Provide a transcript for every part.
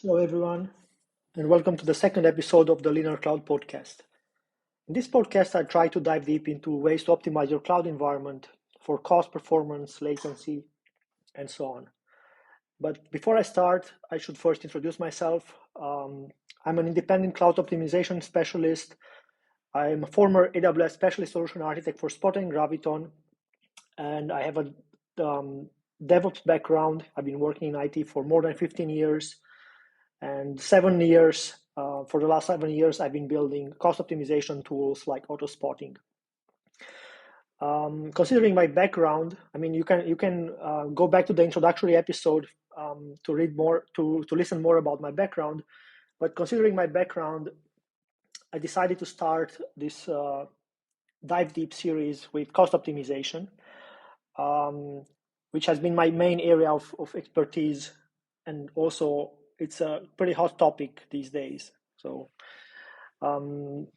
Hello, everyone, and welcome to the second episode of the Linear Cloud Podcast. In this podcast, I try to dive deep into ways to optimize your cloud environment for cost, performance, latency, and so on. But before I start, I should first introduce myself. I'm an independent cloud optimization specialist. I'm a former AWS specialist solution architect for Spot and Graviton, and I have a DevOps background. I've been working in IT for more than 15 years. And for the last 7 years, I've been building cost optimization tools like AutoSpotting. Considering my background, you can go back to the introductory episode to read more, to listen more about my background. But considering my background, I decided to start this dive deep series with cost optimization, which has been my main area of expertise, and also it's a pretty hot topic these days. So when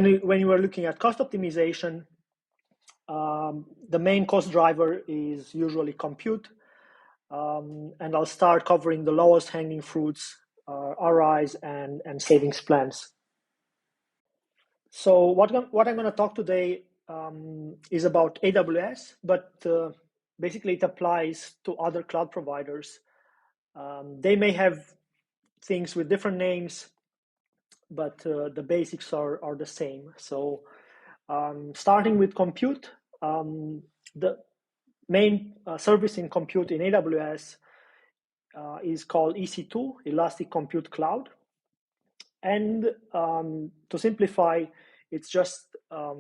you are looking at cost optimization, the main cost driver is usually compute. And I'll start covering the lowest hanging fruits, RIs and savings plans. So what I'm going to talk today is about AWS, but basically it applies to other cloud providers. They may have things with different names, but the basics are the same. So starting with compute, the main service in compute in AWS is called EC2, Elastic Compute Cloud. And to simplify, it's just a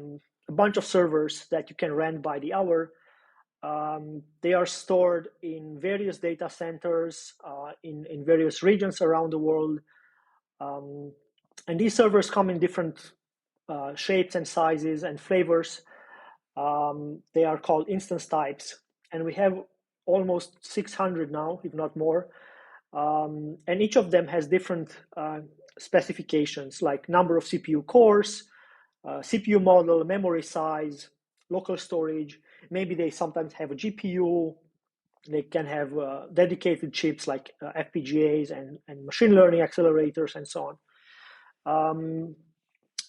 bunch of servers that you can rent by the hour. They are stored in various data centers in various regions around the world. And these servers come in different shapes and sizes and flavors. They are called instance types. And we have almost 600 now, if not more. And each of them has different specifications, like number of CPU cores, CPU model, memory size, local storage. Maybe they sometimes have a GPU. They can have dedicated chips like FPGAs and machine learning accelerators and so on.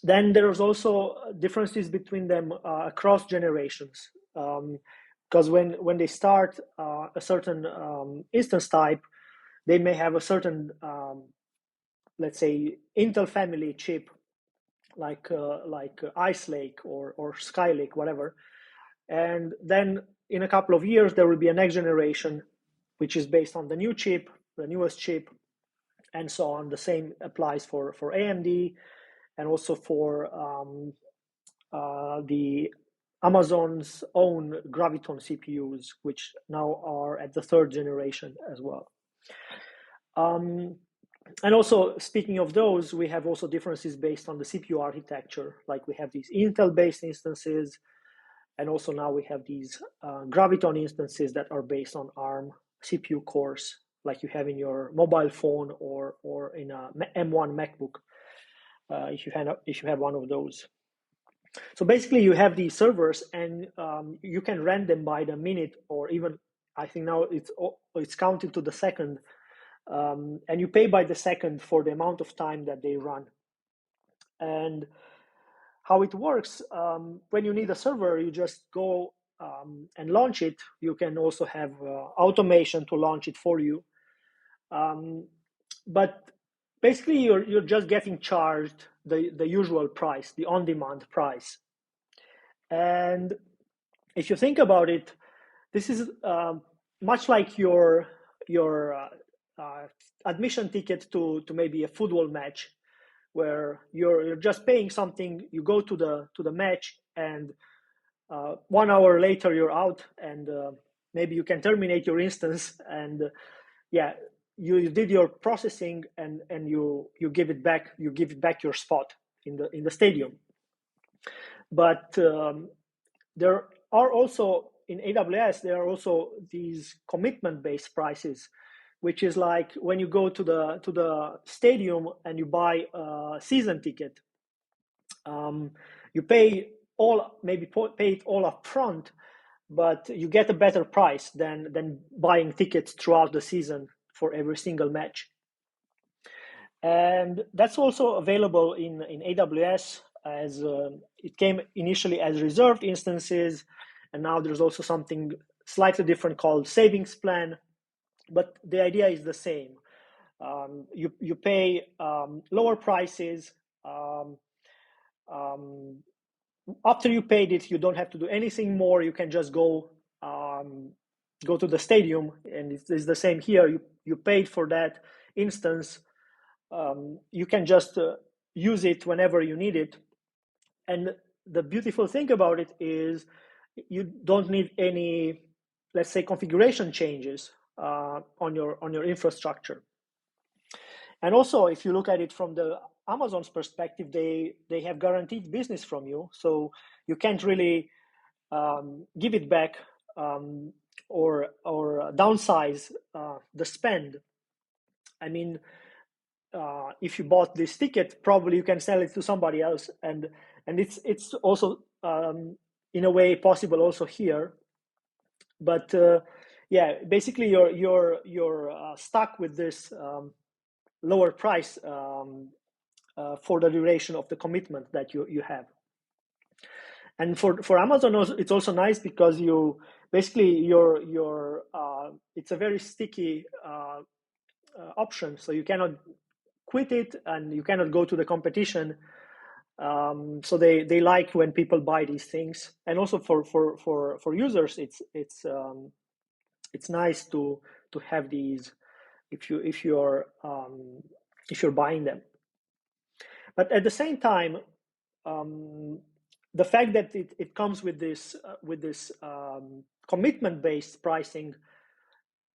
Then there's also differences between them across generations. Because when they start a certain instance type, they may have a certain, let's say, Intel family chip, like Ice Lake or Skylake, whatever. And then in a couple of years, there will be a next generation, which is based on the new chip, the newest chip, and so on. The same applies for AMD and also for the Amazon's own Graviton CPUs, which now are at the third generation as well. And also, speaking of those, we have also differences based on the CPU architecture. Like we have these Intel-based instances, and also now we have these Graviton instances that are based on ARM CPU cores, like you have in your mobile phone or in a M1 MacBook, if you have one of those. So basically, you have these servers, and you can rent them by the minute, or even I think now it's counted to the second. And you pay by the second for the amount of time that they run. And how it works, when you need a server, you just go and launch it. You can also have automation to launch it for you. But basically, you're just getting charged the usual price, the on-demand price. And if you think about it, this is much like your admission ticket to maybe a football match, where you're just paying something. You go to the match, and 1 hour later you're out, and maybe you can terminate your instance, and you did your processing, and you give it back. You give it back your spot in the stadium. But there are also in AWS, there are also these commitment-based prices, which is like when you go to the stadium and you buy a season ticket, you pay it all up front, but you get a better price than buying tickets throughout the season for every single match. And that's also available in AWS, as it came initially as reserved instances, and now there's also something slightly different called savings plan, but the idea is the same. You pay lower prices. Um, um, After you paid it, you don't have to do anything more. You can just go to the stadium, and it's the same here. You paid for that instance. You can just use it whenever you need it. And the beautiful thing about it is you don't need any, let's say, configuration changes on your infrastructure. And also, if you look at it from the Amazon's perspective, they have guaranteed business from you, so you can't really give it back, or downsize the spend. I mean, if you bought this ticket, probably you can sell it to somebody else, and it's also in a way possible also here. But yeah, basically you're stuck with this lower price for the duration of the commitment that you have. And for Amazon, it's also nice because you basically your it's a very sticky option, so you cannot quit it and you cannot go to the competition. So they like when people buy these things, and also for users, it's nice to have these if you're buying them. But at the same time, the fact that it comes with this commitment based pricing,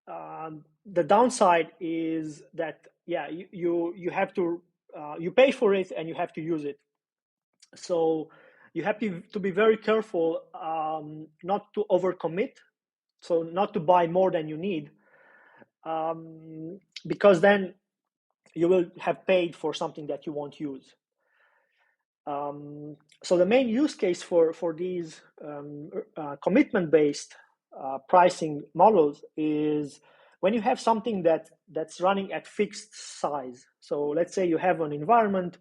the downside is that you have to you pay for it and you have to use it. So you have to be very careful not to overcommit, so not to buy more than you need, because then you will have paid for something that you won't use. So the main use case for these commitment-based pricing models is when you have something that's running at fixed size. So let's say you have an environment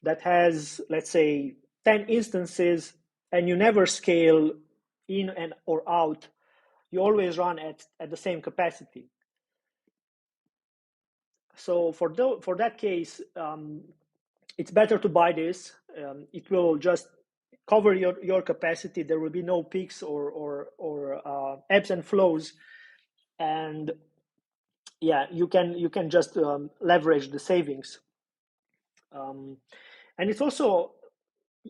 that has, let's say, 10 instances, and you never scale in and or out. You always run at the same capacity. So for that case, it's better to buy this. It will just cover your capacity. There will be no peaks or ebbs and flows, and yeah, you can just leverage the savings. And it's also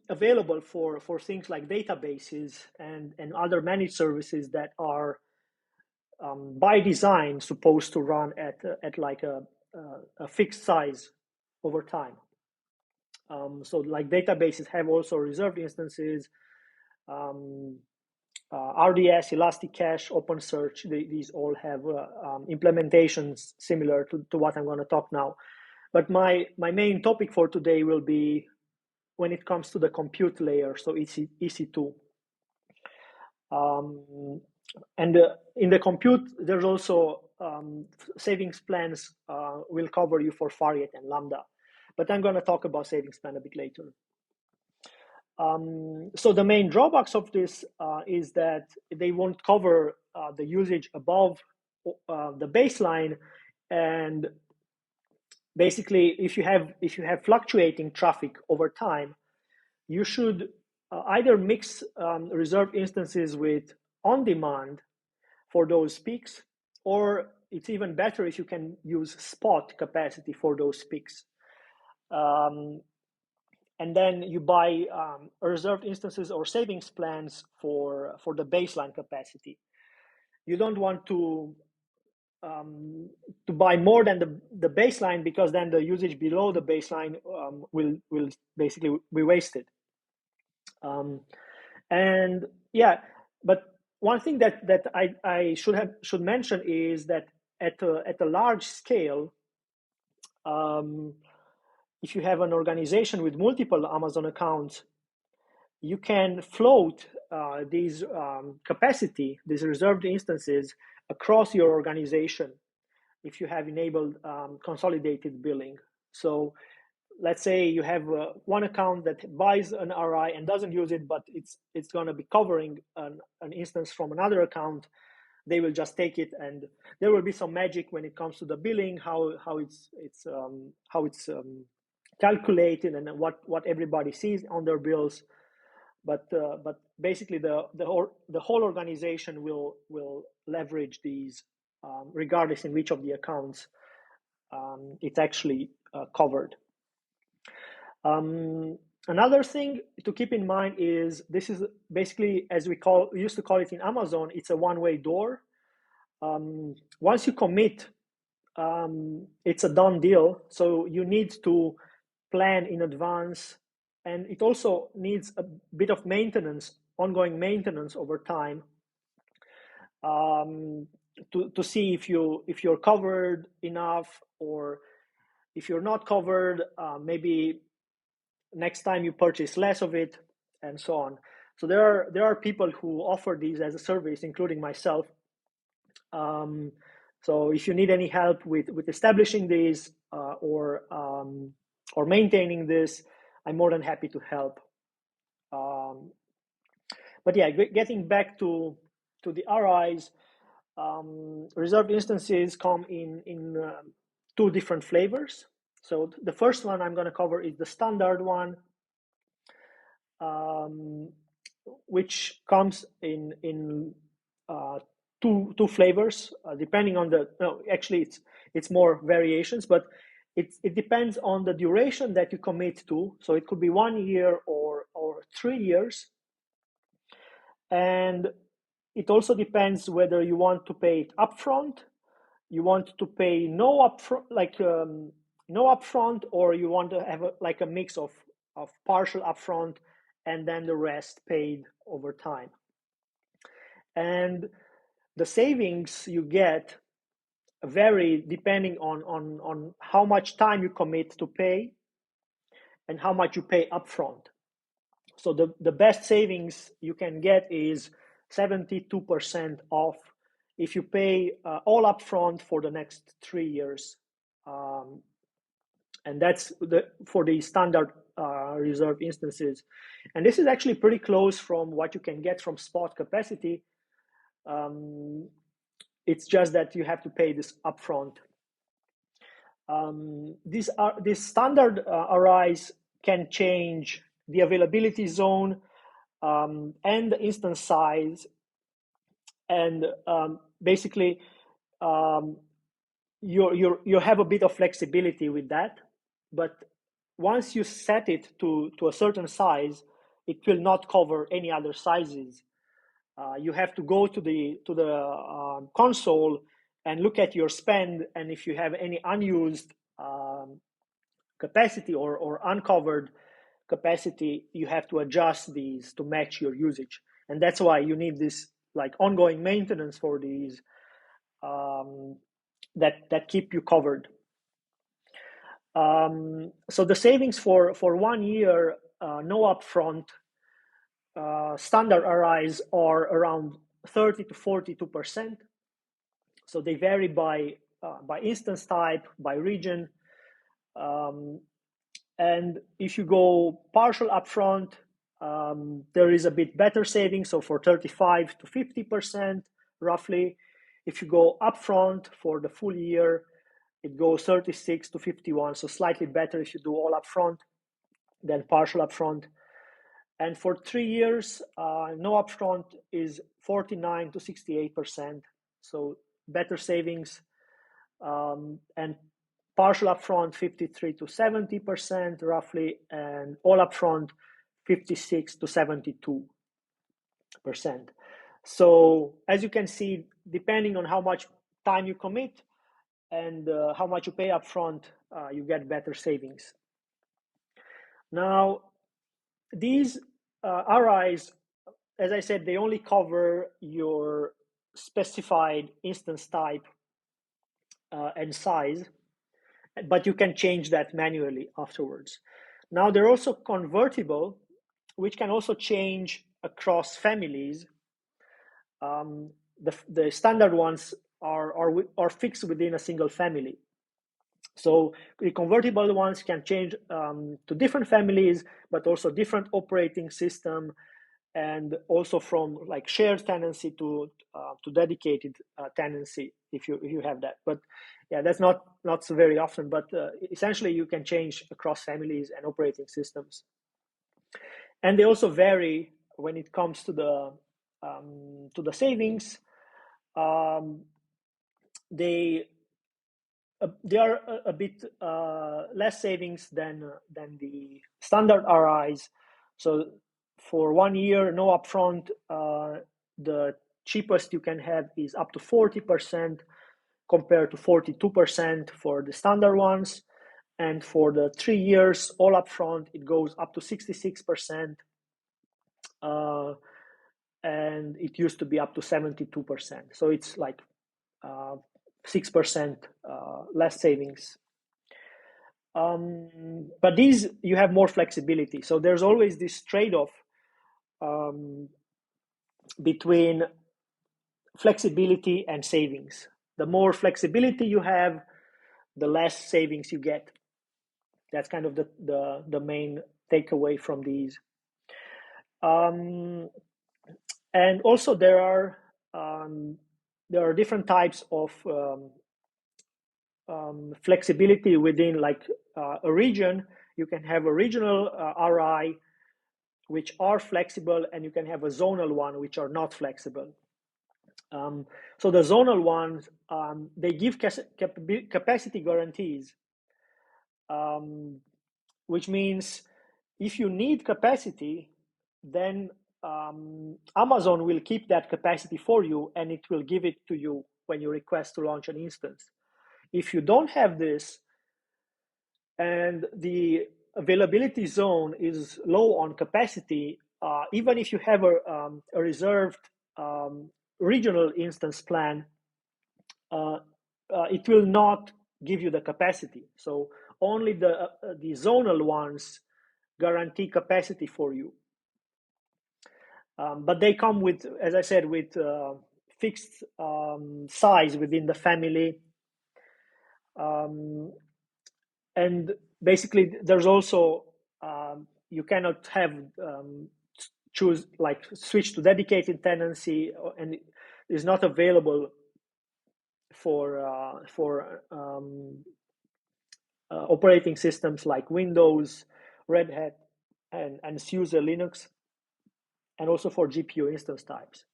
available for things like databases and other managed services that are by design supposed to run at like a fixed size over time. So like databases have also reserved instances, RDS, Elasticache, OpenSearch. These all have implementations similar to what I'm going to talk now. But my main topic for today will be when it comes to the compute layer, so EC2. And in the compute, there's also savings plans will cover you for Fargate and Lambda. But I'm going to talk about savings plan a bit later. So the main drawbacks of this is that they won't cover the usage above the baseline, and basically, if you have fluctuating traffic over time, you should either mix reserved instances with on demand for those peaks, or it's even better if you can use spot capacity for those peaks. And then you buy reserved instances or savings plans for the baseline capacity. You don't want to buy more than the baseline, because then the usage below the baseline will basically be wasted. And yeah, but one thing that I should mention is that at a large scale, if you have an organization with multiple Amazon accounts, you can float these capacity, these reserved instances, across your organization if you have enabled consolidated billing. So let's say you have one account that buys an RI and doesn't use it, but it's going to be covering an instance from another account. They will just take it, and there will be some magic when it comes to the billing, how it's calculated, and what everybody sees on their bills. But basically the whole organization will leverage these, regardless in which of the accounts it's actually covered. Another thing to keep in mind is this is basically, as we used to call it in Amazon, it's a one-way door. Once you commit, it's a done deal. So you need to plan in advance, and it also needs a bit of maintenance, ongoing maintenance over time, to see if you're covered enough, or if you're not covered, maybe next time you purchase less of it, and so on. So there are people who offer these as a service, including myself. So if you need any help with establishing these, or maintaining this, I'm more than happy to help. But yeah, getting back to the RIs, reserved instances come in two different flavors. So the first one I'm going to cover is the standard one, which comes in two flavors, depending on the. No, actually, it's more variations, but it depends on the duration that you commit to. So it could be 1 year or 3 years, and it also depends whether you want to pay it upfront, you want to pay no upfront, no upfront, or you want to have a mix of partial upfront and then the rest paid over time. And the savings you get vary depending on how much time you commit to pay and how much you pay upfront. So the best savings you can get is 72% off if you pay all upfront for the next 3 years. And that's for the standard reserve instances. And this is actually pretty close from what you can get from spot capacity. It's just that you have to pay this upfront. These standard RIs can change the availability zone, and the instance size, and basically you have a bit of flexibility with that. But once you set it to a certain size, it will not cover any other sizes. You have to go to the console and look at your spend, and if you have any unused capacity or uncovered capacity, you have to adjust these to match your usage. And that's why you need this ongoing maintenance for these, that keep you covered. So the savings for 1 year, no upfront, standard RIs are around 30 to 42%. So they vary by instance type, by region. And if you go partial upfront, there is a bit better savings, so for 35 to 50% roughly. If you go upfront for the full year, it goes 36 to 51, so slightly better if you do all upfront than partial upfront. And for 3 years, no upfront is 49 to 68%, so better savings. And partial upfront 53 to 70% roughly, and all upfront 56 to 72%. So as you can see, depending on how much time you commit and how much you pay upfront, you get better savings. Now, these RIs, as I said, they only cover your specified instance type and size, but you can change that manually afterwards. Now, they're also convertible, which can also change across families. The standard ones are fixed within a single family. So the convertible ones can change to different families, but also different operating system, and also from like shared tenancy to dedicated tenancy if you have that. But yeah, that's not so very often. But essentially, you can change across families and operating systems, and they also vary when it comes to the savings. Um, they they are a bit less savings than the standard RIs. So for 1 year, no upfront, the cheapest you can have is up to 40% compared to 42% for the standard ones. And for the 3 years, all upfront, it goes up to 66%. And it used to be up to 72%. So it's like 6% less savings. But these, you have more flexibility. So there's always this trade-off between flexibility and savings. The more flexibility you have, the less savings you get. That's kind of the main takeaway from these. And also there are different types of flexibility within like a region. You can have a regional RI which are flexible, and you can have a zonal one which are not flexible. So the zonal ones, they give capacity guarantees, which means if you need capacity, then Amazon will keep that capacity for you, and it will give it to you when you request to launch an instance. If you don't have this, and the availability zone is low on capacity, even if you have a reserved regional instance plan, it will not give you the capacity. So only the zonal ones guarantee capacity for you. But they come with, as I said, with fixed size within the family. And basically, there's also, you cannot have choose like switch to dedicated tenancy, and it is not available for operating systems like Windows, Red Hat, and SUSE Linux, and also for GPU instance types.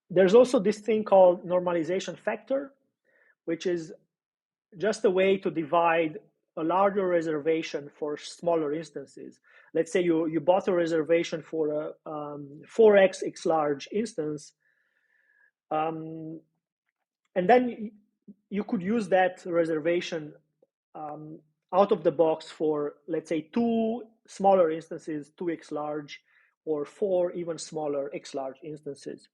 There's also this thing called normalization factor, which is just a way to divide a larger reservation for smaller instances. Let's say you bought a reservation for a 4x X large instance, and then you could use that reservation out of the box for, let's say, 2 smaller instances, 2x large, or 4 even smaller x large instances.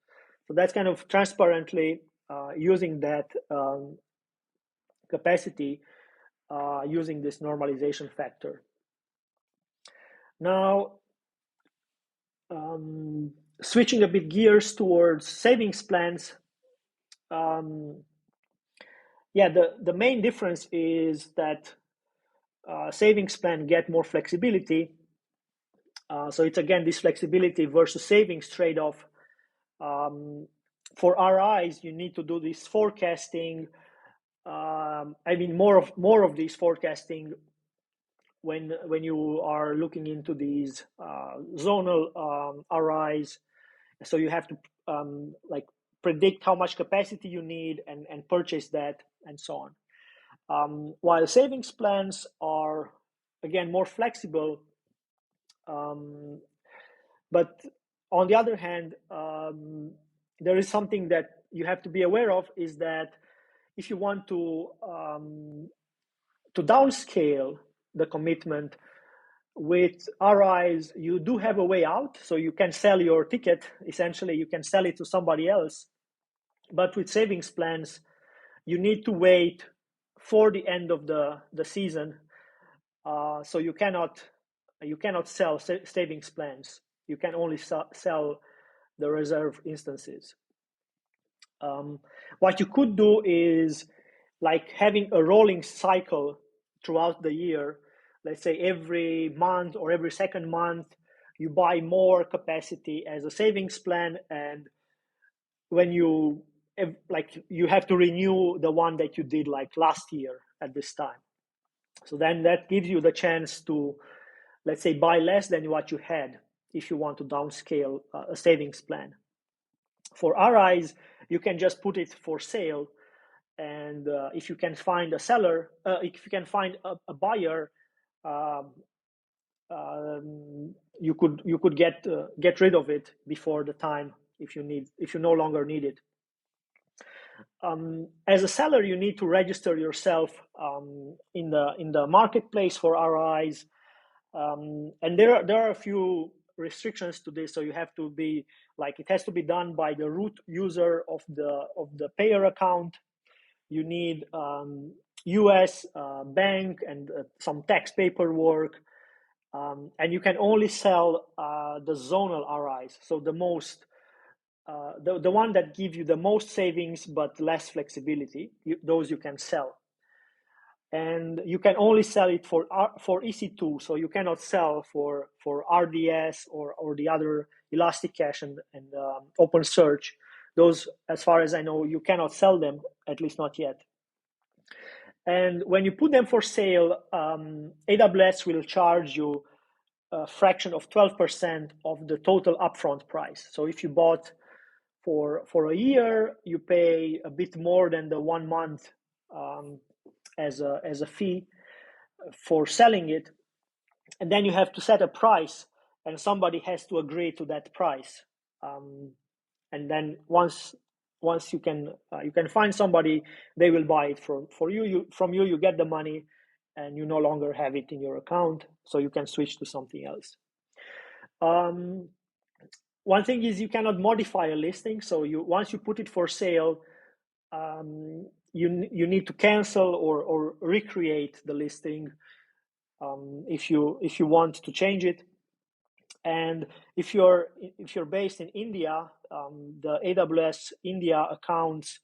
So that's kind of transparently using that capacity using this normalization factor. Now, switching a bit gears towards savings plans. Yeah, the main difference is that savings plan get more flexibility. So it's again this flexibility versus savings trade-off. For RIs, you need to do this forecasting. I mean, more of this forecasting when you are looking into these zonal RIs. So you have to like predict how much capacity you need and purchase that and so on. While savings plans are again more flexible, but on the other hand, there is something that you have to be aware of, is that if you want to downscale the commitment with RIs, you do have a way out. So you can sell your ticket. Essentially, you can sell it to somebody else. But with savings plans, you need to wait for the end of the season. So you cannot sell savings plans. You can only sell the reserve instances. What you could do is like having a rolling cycle throughout the year. Let's say every month or every second month, you buy more capacity as a savings plan, and when you like you have to renew the one that you did like last year at this time. So then that gives you the chance to, let's say, buy less than what you had if you want to downscale a savings plan. For RIs, you can just put it for sale, and if you can find a seller, if you can find a buyer, um, you could get rid of it before the time if you no longer need it. As a seller, you need to register yourself in the marketplace for RIs, and there are a few restrictions to this. So you have to be like, it has to be done by the root user of the payer account. You need US bank and some tax paperwork, and you can only sell the zonal RIs, so the most the one that give you the most savings but less flexibility. Those you can sell, and you can only sell it for EC2. So you cannot sell for RDS or the other Elasticache and OpenSearch. Those, as far as I know, you cannot sell them, at least not yet. And when you put them for sale, AWS will charge you a fraction of 12% of the total upfront price. So if you bought for a year, you pay a bit more than the 1 month as a fee for selling it, and then you have to set a price, and somebody has to agree to that price. And then once you can find somebody, they will buy it for you. From you get the money, and you no longer have it in your account, so you can switch to something else. One thing is you cannot modify a listing. So once you put it for sale, you need to cancel or recreate the listing if you want to change it. And if you're based in India, the AWS India accounts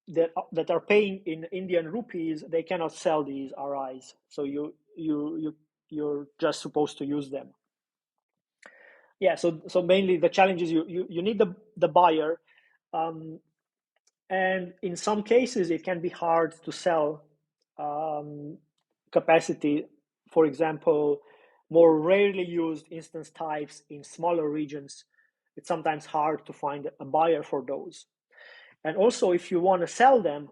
that are paying in Indian rupees, they cannot sell these RIs. So you're just supposed to use them. Yeah. So mainly the challenge is you need the buyer, and in some cases it can be hard to sell capacity. For example, more rarely used instance types in smaller regions, it's sometimes hard to find a buyer for those. And also, if you want to sell them,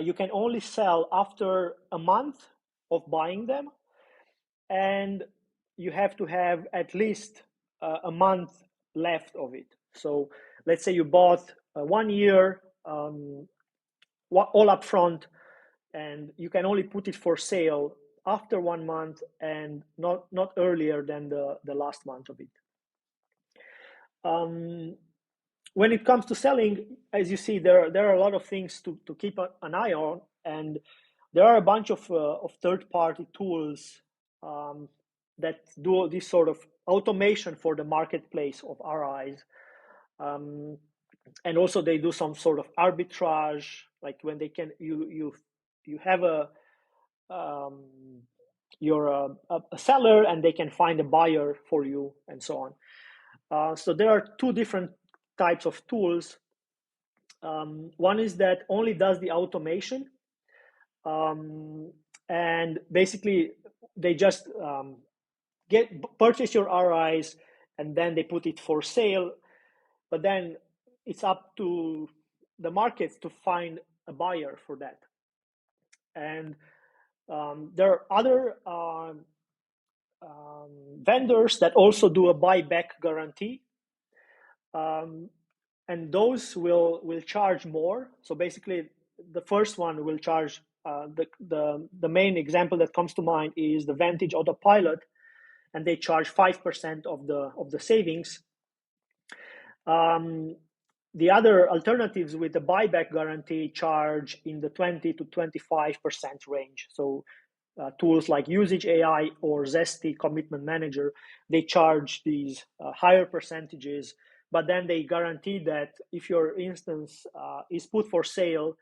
you can only sell after a month of buying them, and you have to have at least a month left of it. So let's say you bought 1 year all up front, and you can only put it for sale after 1 month and not earlier than the last month of it. When it comes to selling, as you see, there are a lot of things to keep an eye on, and there are a bunch of third-party tools that do this sort of automation for the marketplace of RIs. And also they do some sort of arbitrage, like when they can you have you're a seller and they can find a buyer for you, and so on. So there are two different types of tools. One is that only does the automation, and basically they just purchase your RIs, and then they put it for sale, but then it's up to the markets to find a buyer for that. And there are other vendors that also do a buyback guarantee, and those will charge more. So basically, the first one will charge. The main example that comes to mind is the Vantage Autopilot, and they charge 5% of the savings. The other alternatives with the buyback guarantee charge in the 20 to 25% range. So tools like Usage AI or Zesty Commitment Manager, they charge these higher percentages, but then they guarantee that if your instance is put for sale,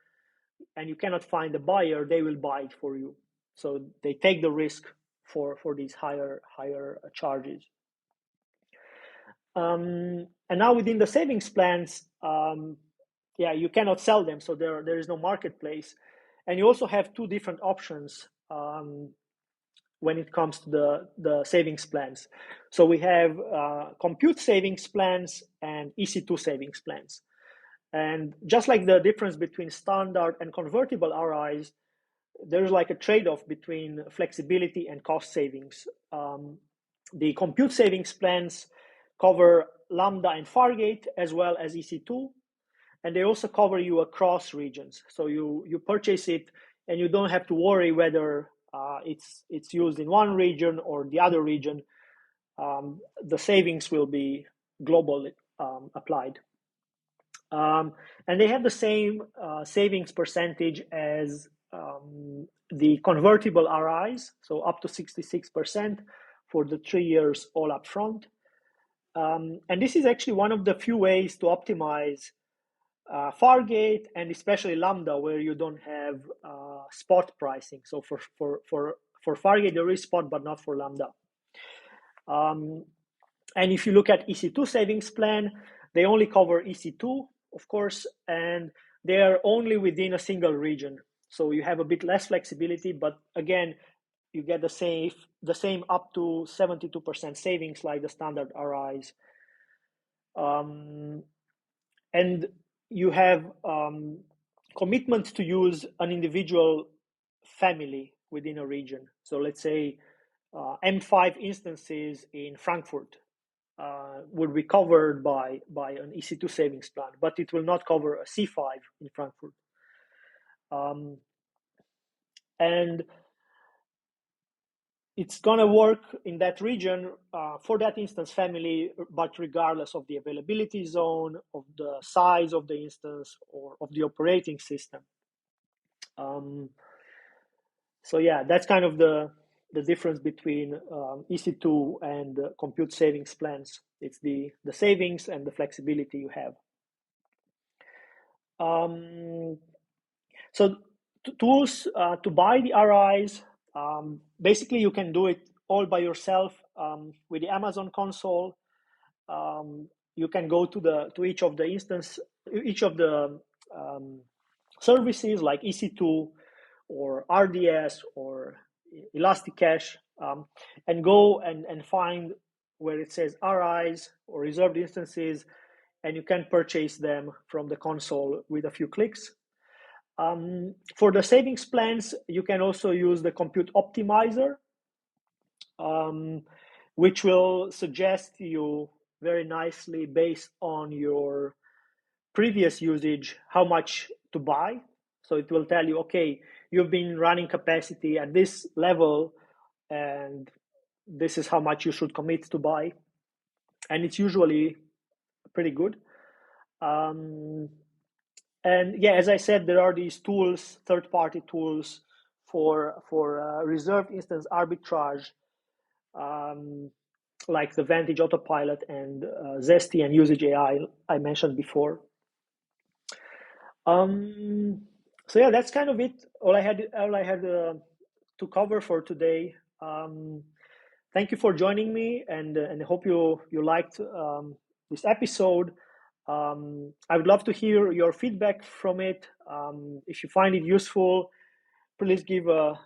and you cannot find a buyer, they will buy it for you. So they take the risk for these higher charges. And now within the savings plans, you cannot sell them, so there is no marketplace, and you also have two different options when it comes to the savings plans. So we have compute savings plans and EC2 savings plans. And just like the difference between standard and convertible RIs, there's like a trade-off between flexibility and cost savings. The compute savings plans cover Lambda and Fargate as well as EC2, and they also cover you across regions. So you purchase it and you don't have to worry whether it's used in one region or the other region. The savings will be globally applied. And they have the same savings percentage as the convertible RIs, so up to 66% for the 3 years all up front. And this is actually one of the few ways to optimize Fargate and especially Lambda, where you don't have spot pricing. So for Fargate, there is spot, but not for Lambda. And if you look at EC2 savings plan, they only cover EC2, of course, and they are only within a single region. So you have a bit less flexibility, but again, you get the same up to 72% savings like the standard RIs. And you have commitment to use an individual family within a region. So let's say M5 instances in Frankfurt would be covered by an EC2 savings plan, but it will not cover a C5 in Frankfurt. And it's going to work in that region for that instance family, but regardless of the availability zone, of the size of the instance, or of the operating system. So yeah, that's kind of the difference between EC2 and compute savings plans. It's the savings and the flexibility you have. So tools to buy the RIs, basically you can do it all by yourself with the Amazon console. You can go to each of the services like EC2 or RDS or Elasticache, and go and find where it says RIs or reserved instances, and you can purchase them from the console with a few clicks. For the savings plans, you can also use the Compute Optimizer, which will suggest you very nicely based on your previous usage how much to buy. So it will tell you, okay, you've been running capacity at this level, and this is how much you should commit to buy. And it's usually pretty good. And yeah, as I said, there are these tools, third-party tools for reserved instance arbitrage, like the Vantage Autopilot and Zesty and Usage AI I mentioned before. So yeah, that's kind of it. All I had to cover for today. Thank you for joining me, and I hope you liked this episode. I would love to hear your feedback from it. If you find it useful, please give a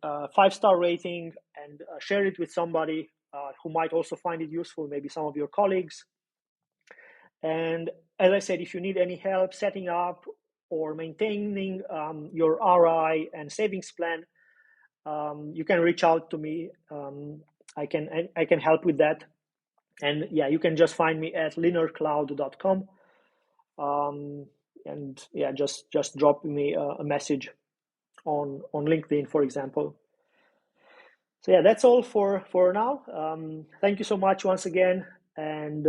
5-star rating and share it with somebody who might also find it useful, maybe some of your colleagues. And as I said, if you need any help setting up or maintaining your RI and savings plan, you can reach out to me. I can help with that. And yeah, you can just find me at linearcloud.com. And yeah, just drop me a message on LinkedIn, for example. So yeah, that's all for now. Thank you so much once again, and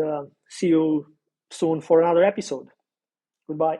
see you soon for another episode. Goodbye.